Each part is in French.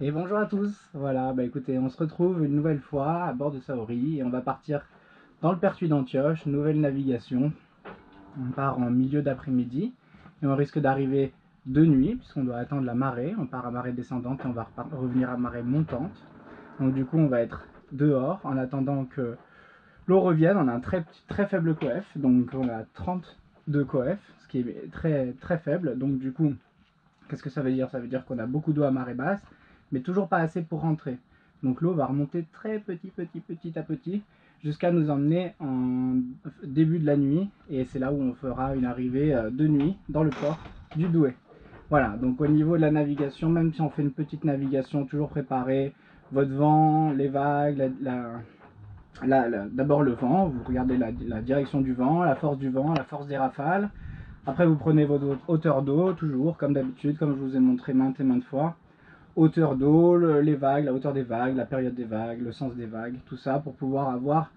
Et bonjour à tous. Voilà, bah écoutez, on se retrouve une nouvelle fois à bord de Saori et on va partir dans le Pertuis d'Antioche, nouvelle navigation. On part en milieu d'après-midi et on risque d'arriver de nuit puisqu'on doit attendre la marée. On part à marée descendante et on va revenir à marée montante. Donc du coup, on va être dehors en attendant que l'eau revienne. On a un très faible coef, donc on a 32 coef, ce qui est très faible. Donc du coup, qu'est-ce que ça veut dire? Ça veut dire qu'on a beaucoup d'eau à marée basse, mais toujours pas assez pour rentrer. Donc l'eau va remonter très petit à petit, jusqu'à nous emmener en début de la nuit, et c'est là où on fera une arrivée de nuit dans le port du Douai. Voilà, donc au niveau de la navigation, même si on fait une petite navigation, toujours préparer votre vent, les vagues, d'abord le vent, vous regardez la direction du vent, la force des rafales. Après vous prenez votre hauteur d'eau, toujours comme d'habitude, comme je vous ai montré maintes et maintes fois. Hauteur d'eau, les vagues, la hauteur des vagues, la période des vagues, le sens des vagues, tout ça pour pouvoir avoir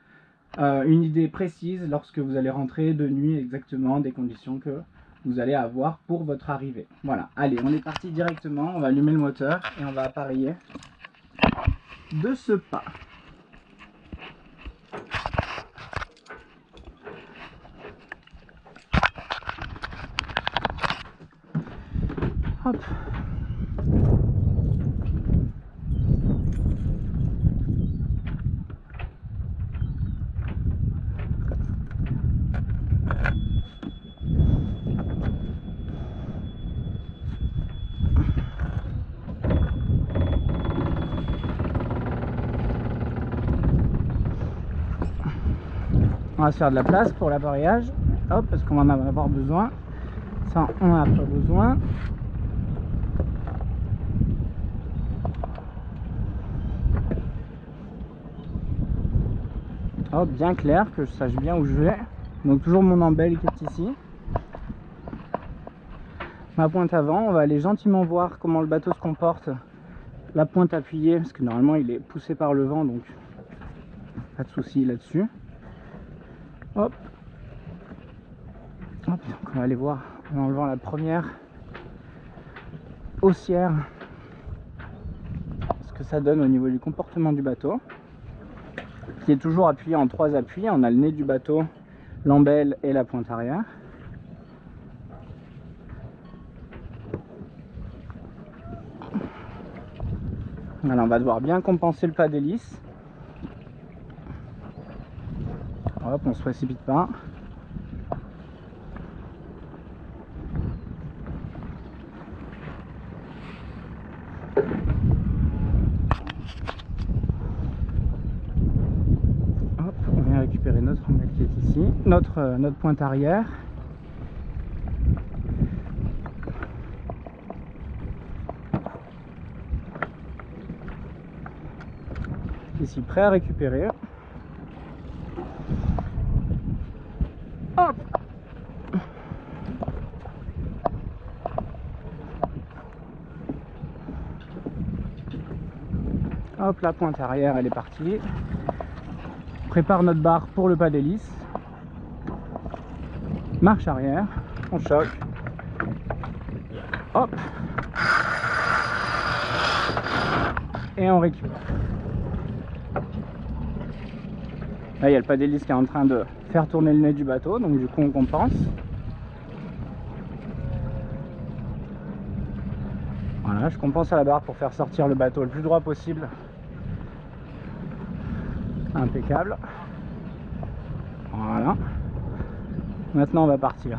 une idée précise lorsque vous allez rentrer de nuit exactement des conditions que vous allez avoir pour votre arrivée. Voilà, allez, on est parti directement, on va allumer le moteur et on va appareiller de ce pas. Hop. On va se faire de la place pour l'appareillage, hop, parce qu'on va en avoir besoin. Ça, on n'a pas besoin. Hop, bien clair, que je sache bien où je vais. Donc toujours mon embelle qui est ici. Ma pointe avant, on va aller gentiment voir comment le bateau se comporte. La pointe appuyée, parce que normalement il est poussé par le vent, donc pas de souci là-dessus. Hop. Hop, donc on va aller voir en enlevant la première haussière ce que ça donne au niveau du comportement du bateau, qui est toujours appuyé en 3 appuis. On a le nez du bateau, l'embelle et la pointe arrière. Voilà, on va devoir bien compenser le pas d'hélice. Hop, on se précipite pas. Hop, on vient récupérer notre embelle qui est ici, notre pointe arrière. Ici, prêt à récupérer. Hop. Hop, la pointe arrière, elle est partie. On prépare notre barre pour le pas d'hélice. Marche arrière, on choque. Hop. Et on récupère. Là, il y a le pas d'hélice qui est en train de faire tourner le nez du bateau, donc du coup on compense. Voilà, je compense à la barre pour faire sortir le bateau le plus droit possible. Impeccable. Voilà. Maintenant on va partir.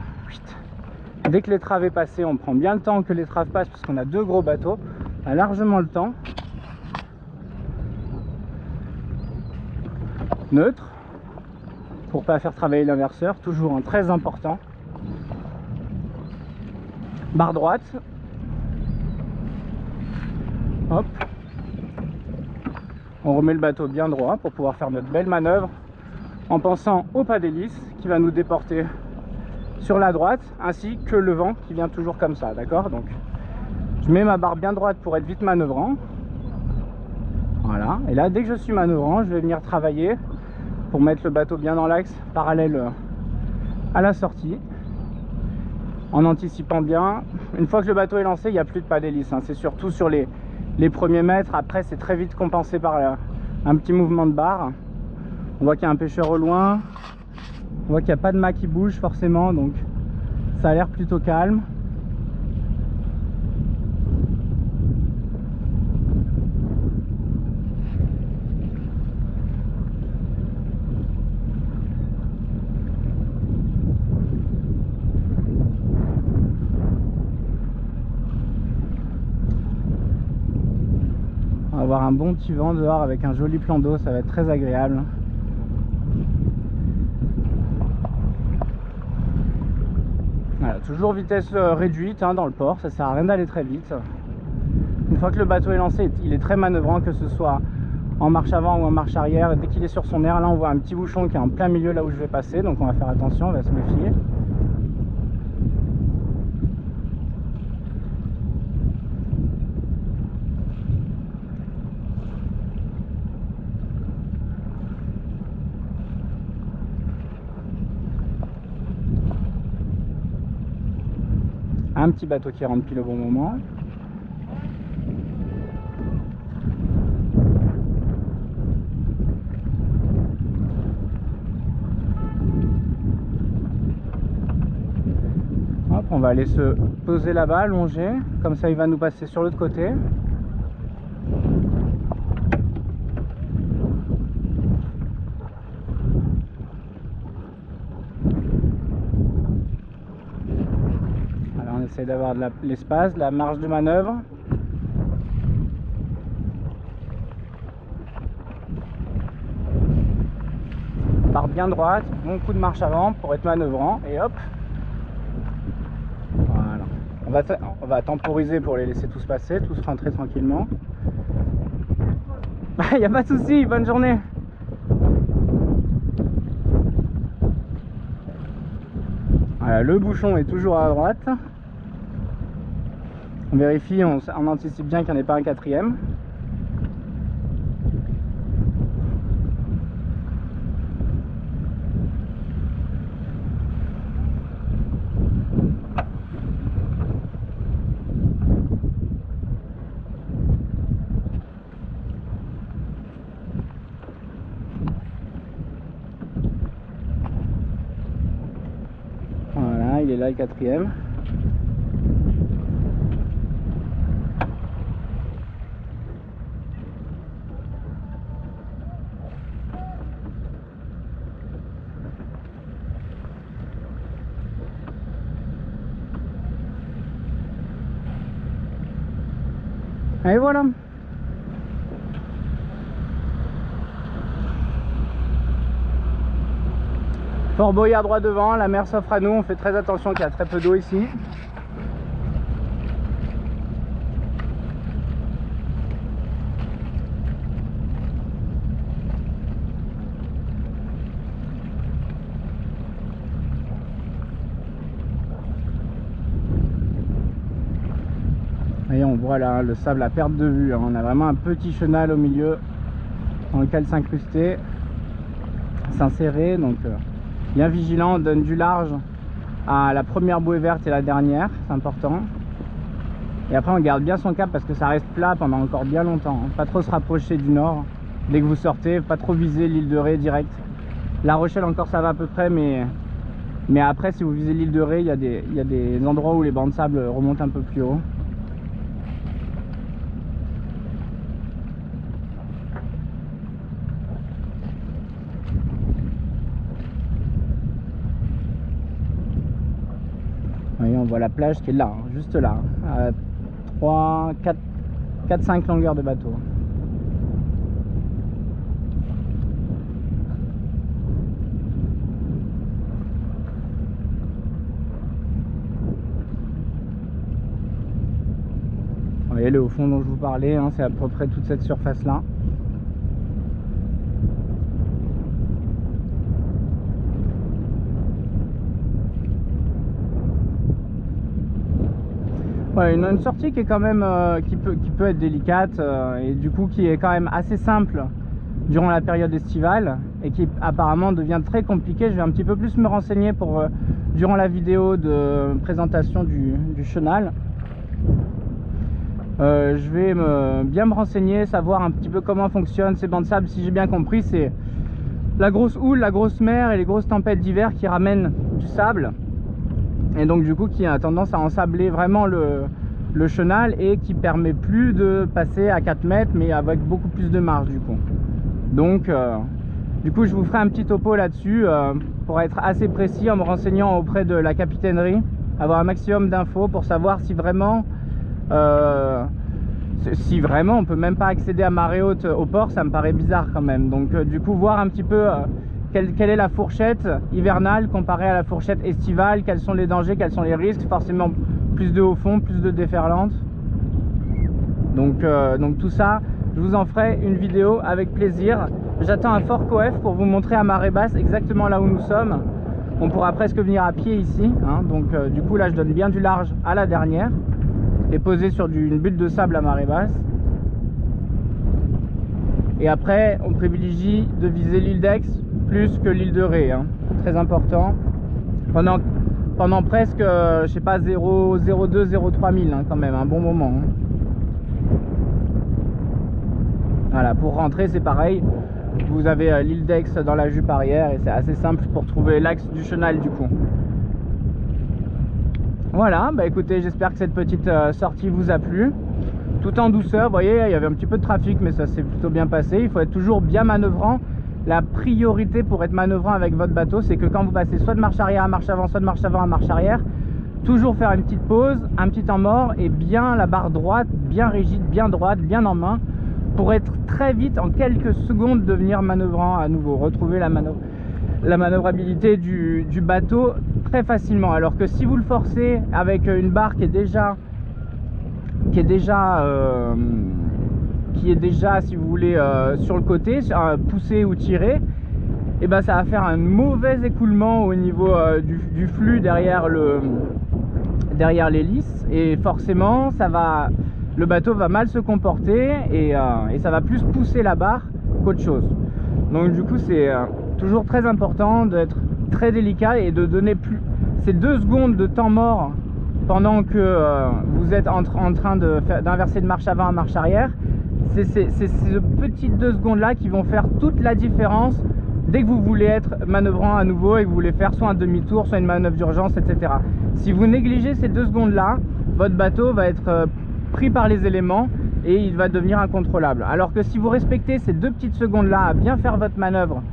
Dès que l'étrave est passée, on prend bien le temps que l'étrave passe, parce qu'on a 2 gros bateaux. On a largement le temps. Neutre, pour pas faire travailler l'inverseur, toujours un très important. Barre droite. Hop. On remet le bateau bien droit pour pouvoir faire notre belle manœuvre en pensant au pas d'hélice qui va nous déporter sur la droite, ainsi que le vent qui vient toujours comme ça, d'accord? Donc je mets ma barre bien droite pour être vite manœuvrant. Voilà, et là dès que je suis manœuvrant, je vais venir travailler pour mettre le bateau bien dans l'axe parallèle à la sortie, en anticipant bien. Une fois que le bateau est lancé, il n'y a plus de pas d'hélice, hein. C'est surtout sur les les premiers mètres. Après c'est très vite compensé par un petit mouvement de barre. On voit qu'il y a un pêcheur au loin, on voit qu'il n'y a pas de mât qui bouge forcément, donc ça a l'air plutôt calme. On va avoir un bon petit vent dehors avec un joli plan d'eau, ça va être très agréable. Voilà, toujours vitesse réduite dans le port, ça sert à rien d'aller très vite. Une fois que le bateau est lancé, il est très manœuvrant, que ce soit en marche avant ou en marche arrière. Dès qu'il est sur son air, là on voit un petit bouchon qui est en plein milieu là où je vais passer, donc on va faire attention, on va se méfier. Un petit bateau qui rentre pile au bon moment. Hop, on va aller se poser là-bas, allonger, comme ça il va nous passer sur l'autre côté. On essaie d'avoir de l'espace, de la marge de manœuvre. Part bien droite, bon coup de marche avant pour être manœuvrant et hop. Voilà. On va temporiser pour les laisser tous passer, tous rentrer tranquillement. Il n'y a pas de souci, bonne journée. Voilà, le bouchon est toujours à droite. On vérifie, on anticipe bien qu'il n'y en ait pas un quatrième. Voilà, il est là le quatrième. Et voilà. Fort Boyard droit devant, la mer s'offre à nous, on fait très attention qu'il y a très peu d'eau ici. Et on voit là le sable à perte de vue, on a vraiment un petit chenal au milieu dans lequel s'incruster, s'insérer, donc bien vigilant, on donne du large à la première bouée verte et la dernière, c'est important. Et après on garde bien son cap parce que ça reste plat pendant encore bien longtemps, pas trop se rapprocher du nord dès que vous sortez, pas trop viser l'île de Ré direct. La Rochelle encore ça va à peu près, mais après si vous visez l'île de Ré, il y a des endroits où les bancs de sable remontent un peu plus haut. Voyez, on voit la plage qui est là, juste là, à 4-5 longueurs de bateau. Vous voyez le haut fond dont je vous parlais, c'est à peu près toute cette surface là. Ouais, une sortie qui est quand même qui peut être délicate et du coup qui est quand même assez simple durant la période estivale et qui apparemment devient très compliquée. Je vais un petit peu plus me renseigner pour durant la vidéo de présentation du chenal. Je vais bien me renseigner, savoir un petit peu comment fonctionnent ces bancs de sable. Si j'ai bien compris, c'est la grosse houle, la grosse mer et les grosses tempêtes d'hiver qui ramènent du sable, et donc du coup qui a tendance à ensabler vraiment le chenal, et qui permet plus de passer à 4 mètres mais avec beaucoup plus de marge du coup. Donc du coup je vous ferai un petit topo là-dessus pour être assez précis, en me renseignant auprès de la capitainerie, avoir un maximum d'infos pour savoir si vraiment on peut même pas accéder à marée haute au port. Ça me paraît bizarre quand même. Donc du coup voir un petit peu quelle est la fourchette hivernale comparée à la fourchette estivale, quels sont les dangers, quels sont les risques. Forcément plus de haut fond, plus de déferlante. Donc tout ça, je vous en ferai une vidéo avec plaisir. J'attends un fort coef pour vous montrer à marée basse exactement là où nous sommes. On pourra presque venir à pied ici, hein. Donc du coup là je donne bien du large à la dernière et posé sur une butte de sable à marée basse. Et après on privilégie de viser l'île d'Aix plus que l'île de Ré, hein. Très important. Pendant presque je sais pas 0,02 0,3 000 hein, quand même un bon moment, hein. Voilà, pour rentrer c'est pareil, vous avez l'île d'Aix dans la jupe arrière et c'est assez simple pour trouver l'axe du chenal du coup. Voilà, bah écoutez, j'espère que cette petite sortie vous a plu. Tout en douceur, vous voyez, il y avait un petit peu de trafic mais ça s'est plutôt bien passé. Il faut être toujours bien manœuvrant. La priorité pour être manœuvrant avec votre bateau, c'est que quand vous passez soit de marche arrière à marche avant, soit de marche avant à marche arrière, toujours faire une petite pause, un petit temps mort et bien la barre droite, bien rigide, bien droite, bien en main, pour être très vite, en quelques secondes, devenir manœuvrant à nouveau, retrouver la manœuvrabilité du bateau très facilement. Alors que si vous le forcez avec une barre qui est déjà si vous voulez sur le côté, poussée ou tirée, et ben ça va faire un mauvais écoulement au niveau du flux derrière l'hélice, et forcément le bateau va mal se comporter et ça va plus pousser la barre qu'autre chose. Donc du coup c'est toujours très important d'être très délicat et de donner ces 2 secondes de temps mort pendant que vous êtes en train d'inverser de marche avant à marche arrière. C'est ces petites 2 secondes là qui vont faire toute la différence dès que vous voulez être manœuvrant à nouveau et que vous voulez faire soit un demi-tour, soit une manœuvre d'urgence, etc. Si vous négligez ces 2 secondes là, votre bateau va être pris par les éléments et il va devenir incontrôlable. Alors que si vous respectez ces 2 petites secondes là à bien faire votre manœuvre,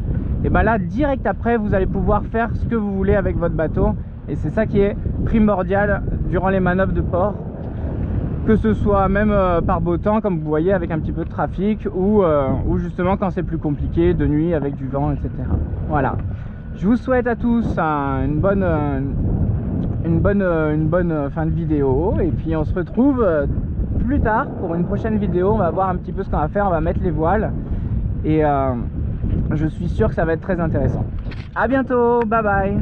et ben là direct après vous allez pouvoir faire ce que vous voulez avec votre bateau, et c'est ça qui est primordial durant les manœuvres de port, que ce soit même par beau temps comme vous voyez avec un petit peu de trafic, ou justement quand c'est plus compliqué de nuit avec du vent, etc. Voilà, je vous souhaite à tous une bonne fin de vidéo, et puis on se retrouve plus tard pour une prochaine vidéo. On va voir un petit peu ce qu'on va faire, on va mettre les voiles et je suis sûr que ça va être très intéressant. À bientôt, bye bye.